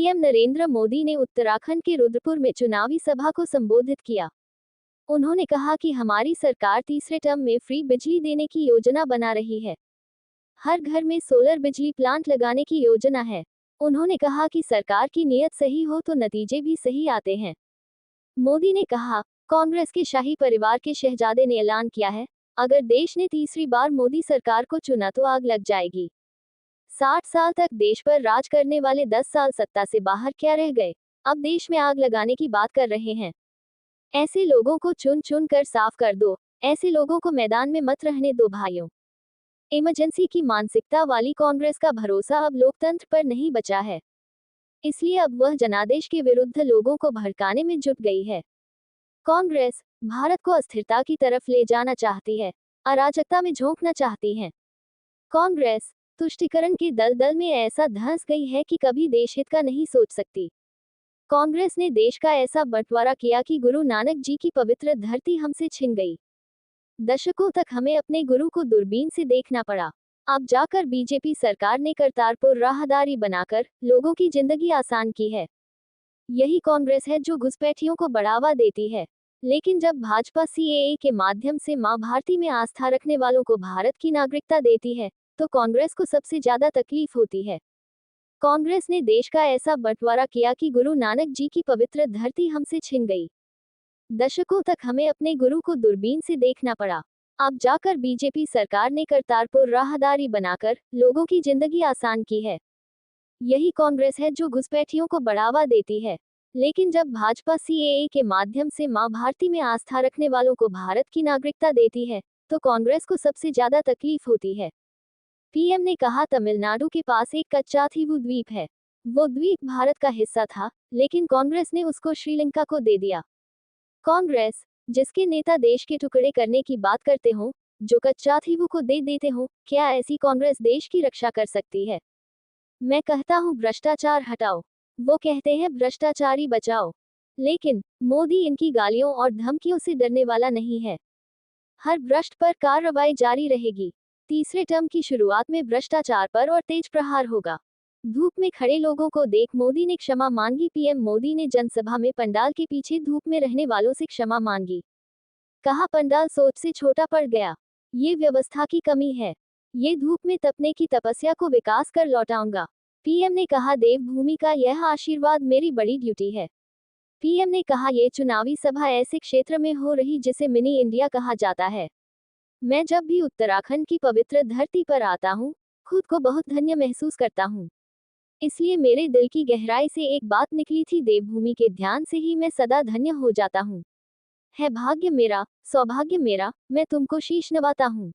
PM Narendra Modi ने उत्तराखंड के रुद्रपुर में चुनावी सभा को संबोधित किया। उन्होंने कहा कि हमारी सरकार तीसरे टर्म में फ्री बिजली देने की योजना बना रही है। हर घर में सोलर बिजली प्लांट लगाने की योजना है। उन्होंने कहा कि सरकार की नीयत सही हो तो नतीजे भी सही आते हैं। मोदी ने कहा, कांग्रेस के शाही परिवार के शहजादे ने ऐलान किया है, अगर देश ने तीसरी बार मोदी सरकार को चुना तो आग लग जाएगी। 60 साल तक देश पर राज करने वाले 10 साल सत्ता से बाहर क्या रह गए, अब देश में आग लगाने की बात कर रहे हैं। ऐसे लोगों को चुन चुन कर साफ कर दो, ऐसे लोगों को मैदान में मत रहने दो भाइयों। इमरजेंसी की मानसिकता वाली कांग्रेस का भरोसा अब लोकतंत्र पर नहीं बचा है, इसलिए अब वह जनादेश के विरुद्ध लोगों को भड़काने में जुट गई है। कांग्रेस भारत को अस्थिरता की तरफ ले जाना चाहती है, अराजकता में झोंकना चाहती है। कांग्रेस तुष्टीकरण के दलदल में ऐसा धंस गई है कि कभी देश हित का नहीं सोच सकती। कांग्रेस ने देश का ऐसा बंटवारा किया कि गुरु नानक जी की पवित्र धरती हमसे छिन गई। दशकों तक हमें अपने गुरु को दूरबीन से देखना पड़ा। अब जाकर बीजेपी सरकार ने करतारपुर राहदारी बनाकर लोगों की जिंदगी आसान की है। यही कांग्रेस है जो घुसपैठियों को बढ़ावा देती है। लेकिन जब भाजपा सीएए के माध्यम से मां भारती में आस्था रखने वालों को भारत की नागरिकता देती है, तो कांग्रेस को सबसे ज्यादा तकलीफ होती है। कांग्रेस ने देश का ऐसा बंटवारा किया कि गुरु नानक जी की पवित्र धरती हमसे छिन गई। दशकों तक हमें अपने गुरु को दूरबीन से देखना पड़ा। अब जाकर बीजेपी सरकार ने करतारपुर राहदारी बनाकर लोगों की जिंदगी आसान की है। यही कांग्रेस है जो घुसपैठियों को बढ़ावा देती है। लेकिन जब भाजपा सीएए के माध्यम से मां भारती में आस्था रखने वालों को भारत की नागरिकता देती है, तो कांग्रेस को सबसे ज्यादा तकलीफ होती है। पीएम ने कहा, तमिलनाडु के पास एक कच्चाथीवू द्वीप है। वो द्वीप भारत का हिस्सा था, लेकिन कांग्रेस ने उसको श्रीलंका को दे दिया। कांग्रेस जिसके नेता देश के टुकड़े करने की बात करते हो, जो कच्चाथीवू को दे देते हो, क्या ऐसी कांग्रेस देश की रक्षा कर सकती है? मैं कहता हूँ भ्रष्टाचार हटाओ, वो कहते हैं भ्रष्टाचारी बचाओ। लेकिन मोदी इनकी गालियों और धमकियों से डरने वाला नहीं है। हर भ्रष्ट पर कार्रवाई जारी रहेगी। तीसरे टर्म की शुरुआत में भ्रष्टाचार पर और तेज प्रहार होगा। धूप में खड़े लोगों को देख मोदी ने क्षमा मांगी। पीएम मोदी ने जनसभा में पंडाल के पीछे धूप में रहने वालों से क्षमा मांगी। कहा, पंडाल सोच से छोटा पड़ गया, ये व्यवस्था की कमी है। ये धूप में तपने की तपस्या को विकास कर लौटाऊंगा। पीएम ने कहा, देवभूमि का यह आशीर्वाद मेरी बड़ी ड्यूटी है। पीएम ने कहा, ये चुनावी सभा ऐसे क्षेत्र में हो रही जिसे मिनी इंडिया कहा जाता है। मैं जब भी उत्तराखंड की पवित्र धरती पर आता हूँ, खुद को बहुत धन्य महसूस करता हूँ। इसलिए मेरे दिल की गहराई से एक बात निकली थी, देवभूमि के ध्यान से ही मैं सदा धन्य हो जाता हूँ। है भाग्य मेरा, सौभाग्य मेरा, मैं तुमको शीश नवाता हूँ।